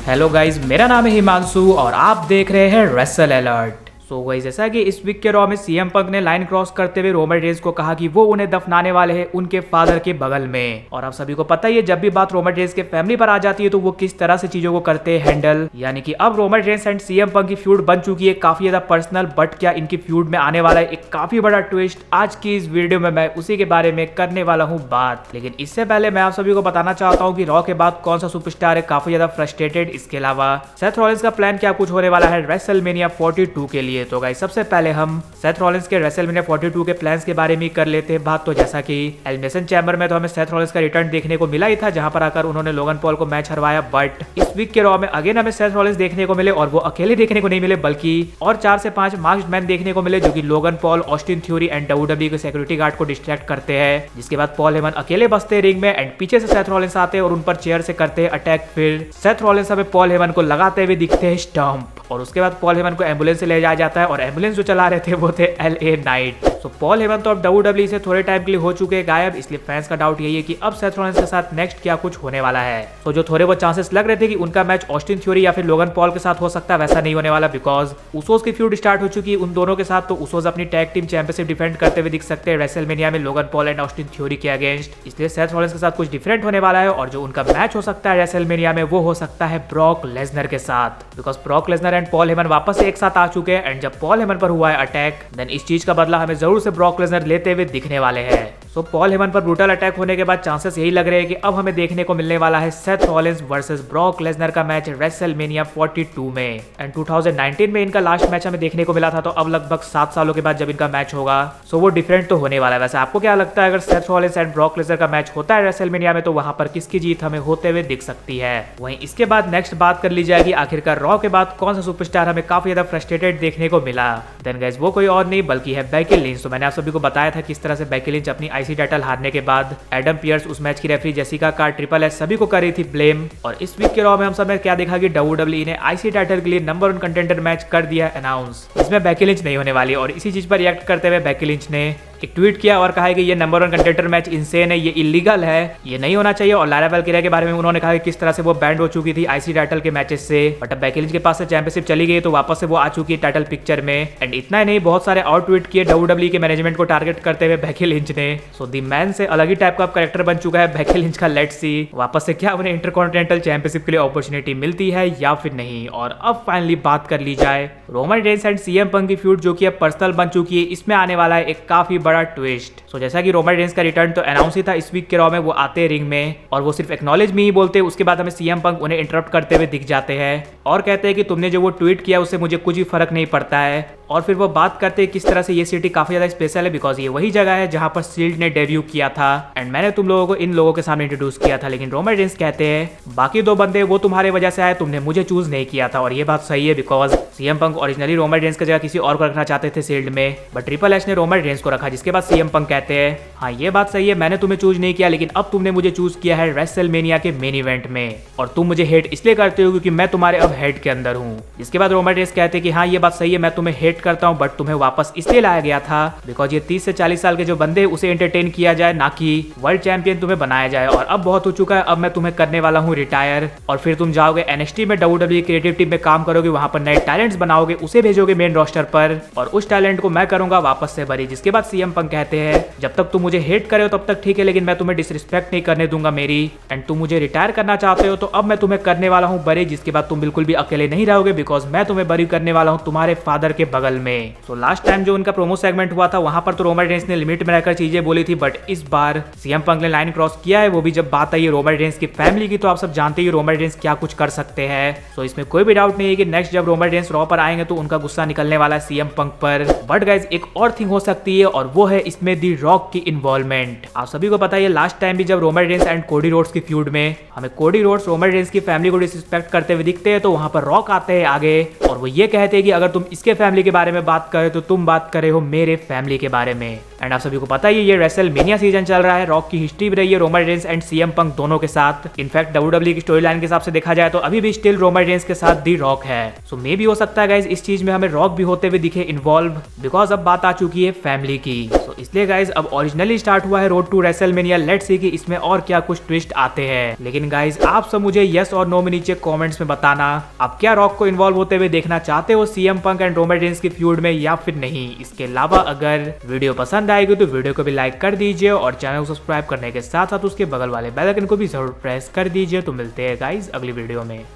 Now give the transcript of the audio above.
Hello guys, मेरा नाम है हिमांशु और आप देख रहे हैं रेसल अलर्ट। सो गाइस, जैसा कि इस वीक के रॉ में सीएम पंक ने लाइन क्रॉस करते हुए रोमन रेंस को कहा कि वो उन्हें दफनाने वाले हैं उनके फादर के बगल में। और आप सभी को पता ही है, जब भी बात रोमन रेंस के फैमिली पर आ जाती है तो वो किस तरह से चीजों को करते हैं हैंडल। यानी कि अब Roman Reigns and CM Punk की फ्यूड बन चुकी है काफी ज्यादा पर्सनल, बट क्या इनकी फ्यूड में आने वाला है एक काफी बड़ा ट्विस्ट। आज की इस वीडियो में मैं उसी के बारे में करने वाला हूँ बात। लेकिन इससे पहले मैं आप सभी को बताना चाहता हूँ कि रॉ के बाद कौन सा सुपरस्टार है काफी ज्यादा फ्रस्ट्रेटेड। इसके अलावा सेथ रॉलिंस का प्लान क्या कुछ होने वाला है रेसलमेनिया 42 के लिए। तो गाइस, सबसे पहले हम सेथ रॉलिंस के रेसलमेनिया 42 के प्लान्स के बारे में कर लेते हैं बात। तो जैसा कि एलिमिनेशन चैम्बर में तो हमें सेथ रॉलिंस का रिटर्न देखने को मिला ही था, जहां पर आकर उन्होंने लोगन पॉल को मैच हरवाया। बट इस वीक के रॉ में अगेन हमें सेथ रॉलिंस देखने को मिले, और वो अकेले देखने को नहीं मिले बल्कि और 4 से 5 मास्क्ड मैन देखने को मिले, जो कि Logan Paul, Austin theory and WWE के सिक्योरिटी गार्ड को डिस्ट्रैक्ट करते हैं। जिसके बाद पॉल हेमन अकेले बसते हैं रिंग में एंड पीछे से सेथ रॉलिंस आते हैं और उन पर चेयर से करते हैं अटैक। फिर सेथ रॉलिंस हमें पॉल हेमन को लगाते हुए दिखते हैं स्टंप, और उसके बाद पॉल हेमन को एम्बुलेंस से ले जाया जाता है, और एम्बुलेंस जो चला रहे थे वो थे LA नाइट। सो पॉल हेमन तो अब डब्ल्यूडब्ल्यूई से थोड़े टाइम के लिए हो चुके हैं गायब, इसलिए फैंस का डाउट यही है कि अब सेथ रॉलिंस के साथ नेक्स्ट क्या कुछ होने वाला है। तो जो थोड़े बहुत चांसेस लग रहे थे कि उनका मैच ऑस्टिन थ्योरी या फिर लोगन पॉल के साथ हो सकता है, वैसा नहीं होने वाला, बिकॉज उसोस की फ्यूड स्टार्ट हो चुकी है उन दोनों के साथ। तो उसोस अपनी टैग टीम चैंपियनशिप डिफेंड करते हुए दिख सकते हैं रेसलमेनिया में Logan Paul and Austin theory के अगेंस्ट। इसलिए सेथ रॉलिंस के साथ कुछ डिफरेंट होने वाला है, और जो उनका मैच हो सकता है रेसलमेनिया में वो हो सकता है ब्रॉक लेसनर के साथ, because Brock Lesnar and Paul Heyman वापस से एक साथ आ चुके हैं। एंड जब पॉल हेमन पर हुआ है अटैक, देन इस चीज का बदला हमें जरूर से ब्रॉक लेसनर लेते हुए दिखने वाले हैं। सो पॉल हेमन पर ब्रूटल अटैक होने के बाद चांसेस यही लग रहे हैं कि अब हमें देखने को मिलने वाला है Seth Rollins versus Brock Lesnar का मैच रेसलमेनिया 42 में। एंड 2019 में इनका लास्ट मैच हमें देखने को मिला था, तो अब लगभग 7 सालों के बाद जब इनका मैच होगा सो वो डिफरेंट तो होने वाला है। वैसे आपको क्या लगता है, अगर Seth Rollins and Brock Lesnar का मैच होता है रेसलमेनिया में, तो वहां पर किसकी जीत हमें होते हुए दिख सकती है? वहीं इसके बाद नेक्स्ट बात कर ली जाएगी आखिरकार रॉ के बाद कौन सा सुपरस्टार हमें काफी ज्यादा फ्रस्ट्रेटेड देखने को मिला। देन गाइस, वो कोई और नहीं बल्कि है बेकी लिंच। तो मैंने आप सभी को बताया था किस तरह से बेकी लिंच अपनी आईसी टाइटल हारने के बाद एडम पियर्स, उस मैच की referee Jessica card, triple H सभी को कर रही थी ब्लेम। और इस वीक के रॉ में हम सब ने क्या देखा कि डब्ल्यूडब्ल्यूई ने आईसी टाइटल के लिए नंबर 1 कंटेंडर मैच कर दिया अनाउंस। इसमें बेकी लिंच नहीं होने वाली, और इसी चीज पर रिएक्ट करते हुए बेकी लिंच ने एक ट्वीट किया और कहा है कि ये नंबर 1 कंटेंडर मैच इनसेन है, ये इलीगल है, ये नहीं होना चाहिए। और लारा वेलकिरिया के बारे में उन्होंने कहा कि किस तरह से वो बैंड हो चुकी थी आईसी टाइटल के मैचेस से, बट अब बेकी लिंच के पास से चैंपियनशिप चली गई तो वापस से वो आ चुकी है टाइटल पिक्चर में। एंड इतना ही नहीं, बहुत सारे और ट्वीट किए डब्ल्यूडब्ल्यूई के मैनेजमेंट को टारगेट करते हुए बेकी लिंच ने। सो दी मैन से अलग ही टाइप का कैरेक्टर बन चुका है बेकी लिंच का। लेट्स सी वापस से क्या उन्हें इंटरकॉन्टिनेंटल चैंपियनशिप के लिए अपॉर्चुनिटी मिलती है या फिर नहीं। और अब फाइनली बात कर ली जाए Roman Reigns and CM Punk की फ्यूड, जो कि अब पर्सनल बन चुकी है। इसमें आने वाला है एक काफी बड़ा ट्विस्ट। सो जैसा कि रोमन रेंस का रिटर्न तो अनाउंस ही था इस वीक के रॉ में, वो आते रिंग में और वो सिर्फ एक्नॉलेज में ही बोलते, उसके बाद हमें सीएम पंक उन्हें इंटरप्ट करते हुए दिख जाते हैं और कहते हैं कि तुमने जो वो ट्वीट किया उससे मुझे कुछ भी फर्क नहीं पड़ता है। और फिर वो बात करते हैं किस तरह से ये सिटी काफी ज्यादा स्पेशल है, बिकॉज ये वही जगह है जहां पर शील्ड ने डेब्यू किया था एंड मैंने तुम लोगों को इन लोगों के सामने इंट्रोड्यूस किया था। लेकिन रोमन रेंस कहते हैं बाकी 2 बंदे वो तुम्हारे वजह से आए, तुमने मुझे चूज नहीं किया था। और ये बात सही है, because CM Punk originally Roman Reigns की जगह किसी और को रखना चाहते थे शील्ड में, बट ट्रिपल एच ने रोमन रेंस को रखा। जिसके बाद सीएम पंक कहते हैं हाँ ये बात सही है, मैंने तुम्हें चूज नहीं किया, लेकिन अब तुमने मुझे चूज किया है रेसलमेनिया के मेन इवेंट में, और तुम मुझे हेट इसलिए करते हो क्योंकि मैं तुम्हारे अब हेड के अंदर हूँ। इसके बाद रोमन रेंस कहते हैं कि हाँ ये बात सही है, मैं तुम्हें हेट करता हूँ, बट तुम्हें वापस इसलिए लाया गया था बिकॉज ये 30 से 40 साल के जो बंदे उसे एंटरटेन किया जाए, ना कि वर्ल्ड चैंपियन तुम्हें बनाया जाए। और अब बहुत हो चुका है, अब मैं तुम्हें करने वाला हूँ रिटायर, और फिर तुम जाओगे एनएक्सटी में डब्ल्यूडब्ल्यूई क्रिएटिव टीम में काम करोगे, वहां पर नए टैलेंट्स बनाओगे, उसे भेजोगे मेन रोस्टर पर, और उस टैलेंट को मैं करूंगा वापस से बरी। जिसके बाद सीएम पंक कहते हैं जब तक तुम मुझे हेट करे हो तब तक ठीक है, लेकिन मैं तुम्हें डिसरिस्पेक्ट नहीं करने दूंगा मेरी, एंड तुम मुझे रिटायर करना चाहते हो तो अब मैं तुम्हें करने वाला हूँ बरी। जिसके बाद तुम बिल्कुल भी अकेले नहीं रहोगे, बिकॉज मैं तुम्हें बरी करने वाला हूँ तुम्हारे फादर के बगल में। तो लास्ट टाइम जो उनका प्रोमो सेगमेंट हुआ था वहां पर तो रोमन रेंस ने लिमिट में रहकर चीजें बोली थी, बट इस बार सीएम पंक ने लाइन क्रॉस किया है, वो भी जब बात आई है रोमन रेंस की फैमिली की। तो आप सब जानते ही रोमन रेंस क्या कुछ कर सकते हैं, तो इसमें कोई भी डाउट नहीं है कि नेक्स्ट जब रोमन रेंस रॉ पर आएंगे तो उनका गुस्सा निकलने वाला है सीएम पंक पर। बट गाइज एक और थिंग हो सकती है, और वो है इसमें दी रॉक की इन्वॉल्वमेंट। आप सभी को पता है लास्ट टाइम भी जब Roman Reigns and Cody Rhodes की फ्यूड में हमें कोडी रोड्स रोमन रेंस की फैमिली को डिसरिस्पेक्ट करते हुए दिखते हैं, तो वहां पर रॉक आते हैं आगे और वो ये कहते हैं कि अगर तुम इसके फैमिली के बारे में बात करे तो तुम बात करे हो मेरे फैमिली के बारे में। एंड आप सभी को पता ही ये रेसलमेनिया सीजन चल रहा है, रॉक की हिस्ट्री भी रही है Roman Reigns and CM Punk दोनों के साथ। इनफैक्ट डब्ल्यूडब्ल्यूई की स्टोरी लाइन के हिसाब से देखा जाए तो अभी भी स्टिल रोमन रेंस के साथ दी रॉक है। सो मे भी हो सकता है गाइस इस चीज में हमें रॉक भी होते हुए दिखे इन्वॉल्व, बिकॉज अब बात आ चुकी है फैमिली की। तो इसलिए गाइज अब ओरिजिनली स्टार्ट हुआ है road to WrestleMania. Let's see कि इसमें और क्या कुछ ट्विस्ट आते हैं। लेकिन गाइज आप सब मुझे यस और नो में नीचे कमेंट्स में बताना, आप क्या रॉक को इन्वॉल्व होते हुए देखना चाहते हो CM Punk and Roman Reigns की फ्यूड में या फिर नहीं। इसके अलावा अगर वीडियो पसंद आएगी तो वीडियो को भी लाइक कर दीजिए और चैनल को सब्सक्राइब करने के साथ साथ उसके बगल वाले बेल आइकन को भी जरूर प्रेस कर दीजिए। तो मिलते हैं गाइज अगली वीडियो में।